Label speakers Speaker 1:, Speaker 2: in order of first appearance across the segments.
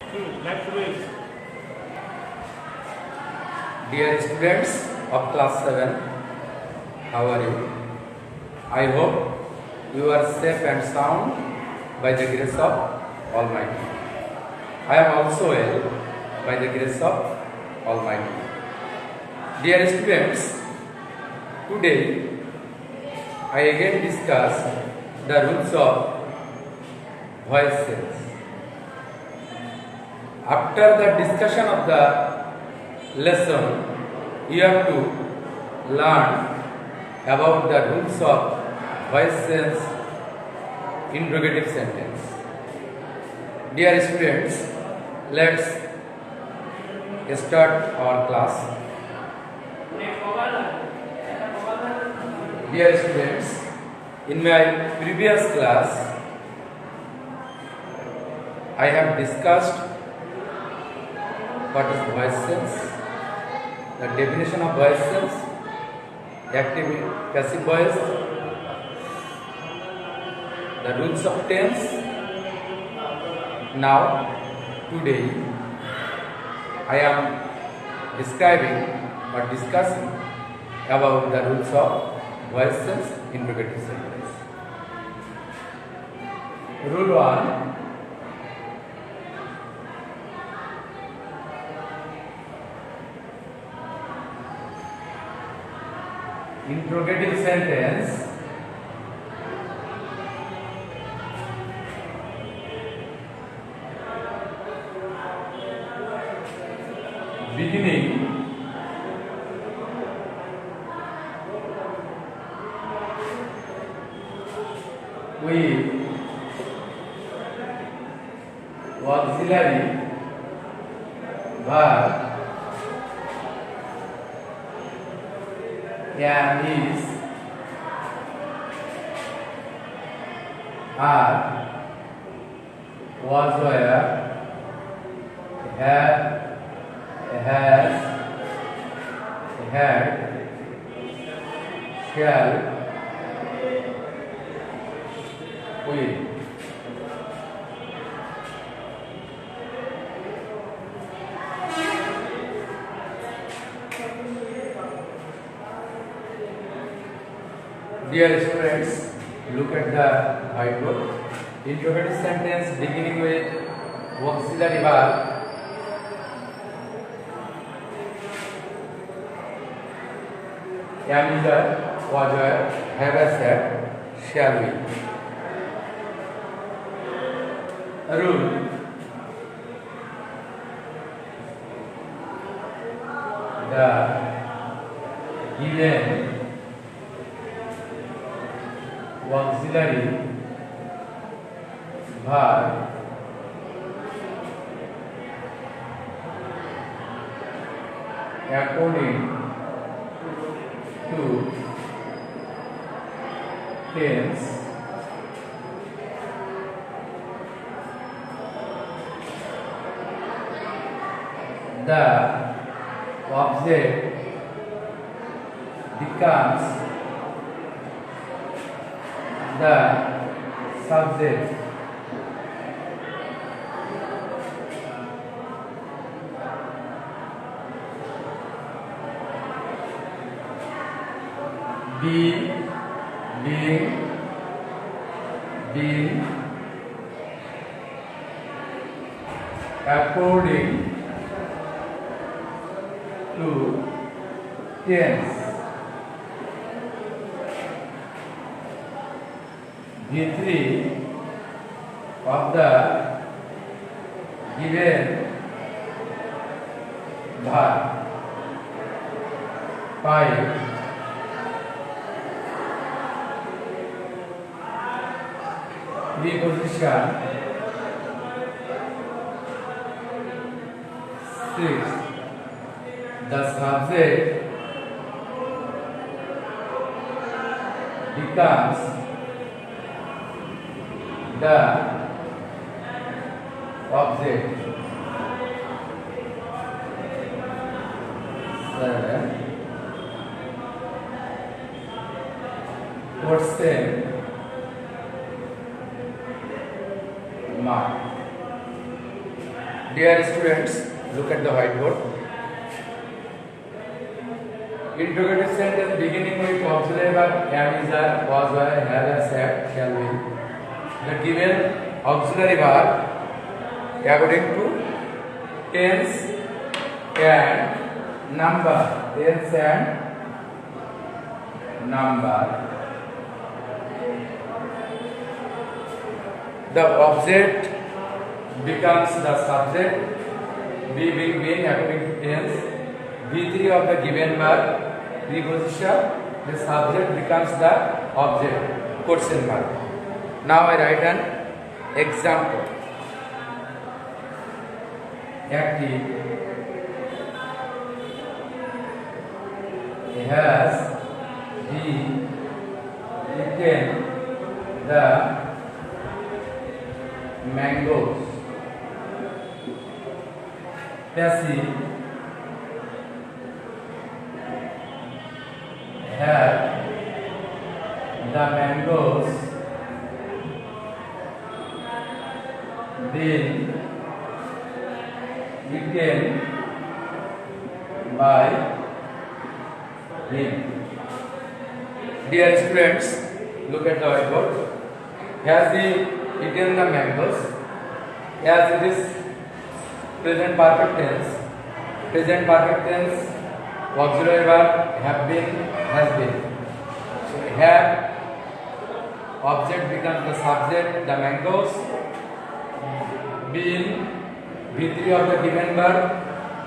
Speaker 1: Next week.
Speaker 2: Dear students of class 7, how are you? I hope you are safe and sound by the grace of Almighty. I am also well by the grace of Almighty. Dear students, today I again discuss the rules of voice sales. After the discussion of the lesson, you have to learn about the rules of voice sense interrogative sentence. Dear students, let's start our class. Dear students, in my previous class, I have discussed what is voice sense, the definition of voice sense, active passive voice, the rules of tense. Now, today, I am describing or discussing about the rules of voice sense interrogative sentence. Rule 1. Interrogative sentence beginning with auxiliary verb am, is, are, was, were, have, has, had, shall, will. Dear students, look at the whiteboard. Interrogative sentence beginning with auxiliary verb am, is, was, were, have, had, shall, will. Rule. The given auxiliary verb according to tense the object becomes the subject. Be, being, according to tense. V3 of the given verb. 5. Preposition. 6. The subject becomes the object. 7. Question mark. Dear students, look at the whiteboard. Interrogative sentence beginning with auxiliary verb am, is, are, was, were, have, have, shall, will. The given auxiliary verb according to tense and number. Tense and number. The object becomes the subject. B being being according to tense. V3 of the given verb preposition. The subject becomes the object. Question mark. Now I write an example. Active has he eaten the mangoes. Passive have the mangoes been eaten by him. Dear students, look at the whiteboard. Has he eaten the mangoes? As it is present perfect tense. Present perfect tense, auxiliary verb have been, has been. So have, object becomes the subject, the mangoes. Been, V3 of the given verb,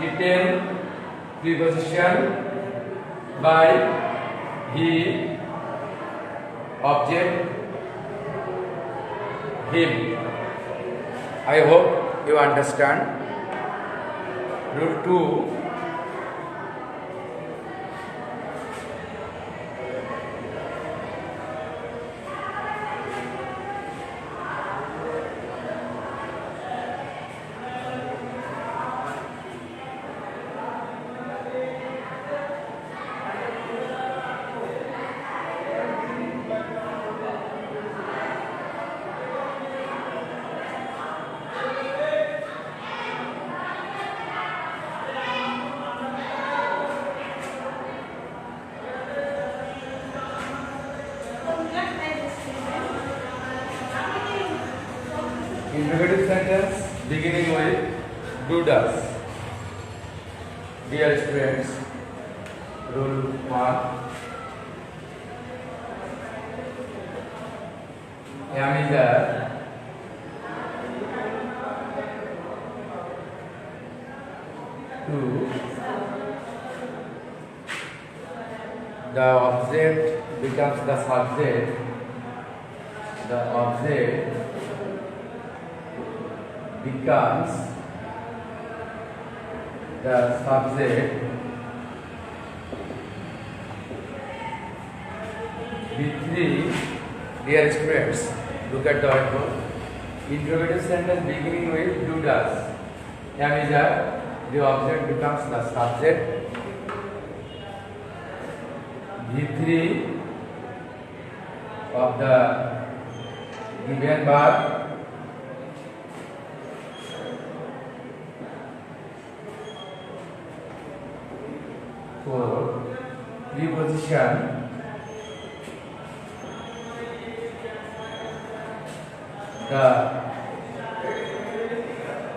Speaker 2: eaten, preposition, by, he, object, him. I hope you understand. Rule 2. Interrogative sentence beginning with do does. Dear students, rule 1. Am, is, are. Two. The object becomes the subject. The object becomes the subject. V3. Dear students, look at the whiteboard. Interrogative sentence beginning with do does. Am, is, are. The object becomes the subject. V3 of the given verb for preposition the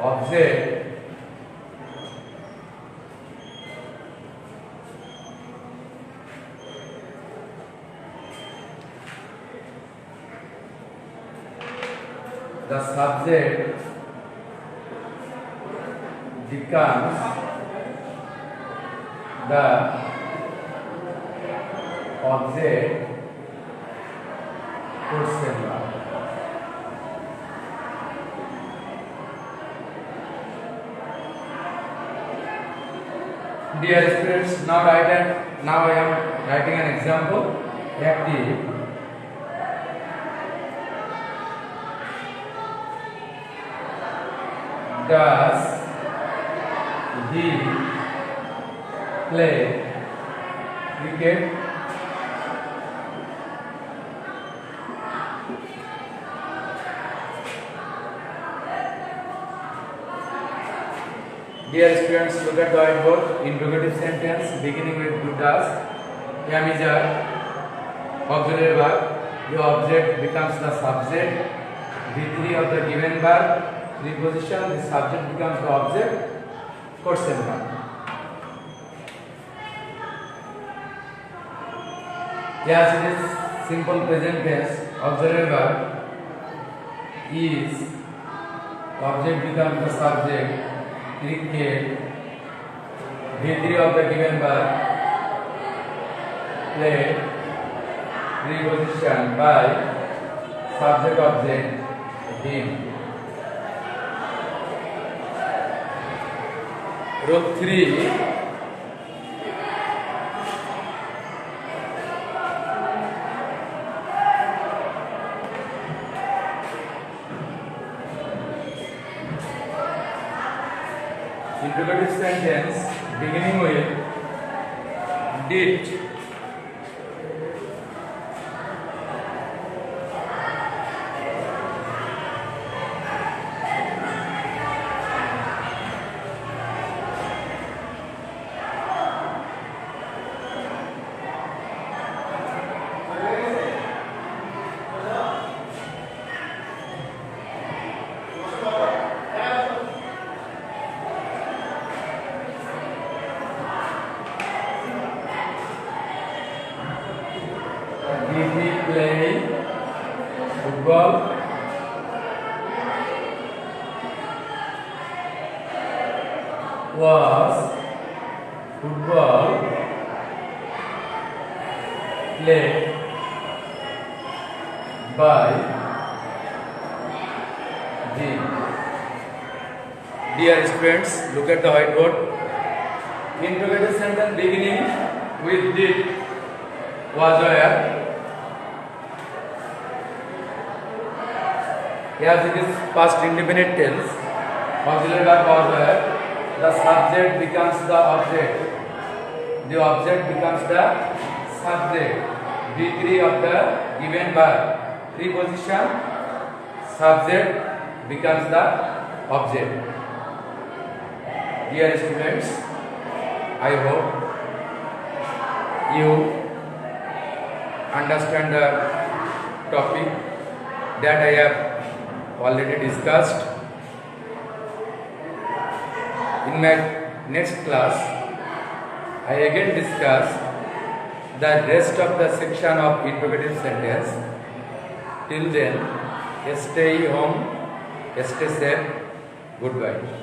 Speaker 2: object the subject becomes the object. Question mark. Dear students, now I am writing an example. Active does he play cricket? Dear students, look at the whiteboard. Interrogative sentence beginning with do does. M is a auxiliary verb. The object becomes the subject. V3 of the given verb. Preposition. The subject becomes the object. Question mark. Yes, it is simple present tense. Auxiliary verb is. Object becomes the subject. Cricket. V3 of the given verb. Play. Preposition by. Subject object. Him. Rule 3. Interrogative sentence beginning with did. Did he play football? Was football played by Jim? Dear students, look at the whiteboard. Interrogative sentence beginning with did was where. As it is past indefinite tense, auxiliary verb was where, the subject becomes the object. The object becomes the subject. V3 of the given verb. Preposition, subject becomes the object. Dear students, I hope you understand the topic that I have already discussed. In my next class, I again discuss the rest of the section of interrogative sentence. Till then, stay home, stay safe, goodbye.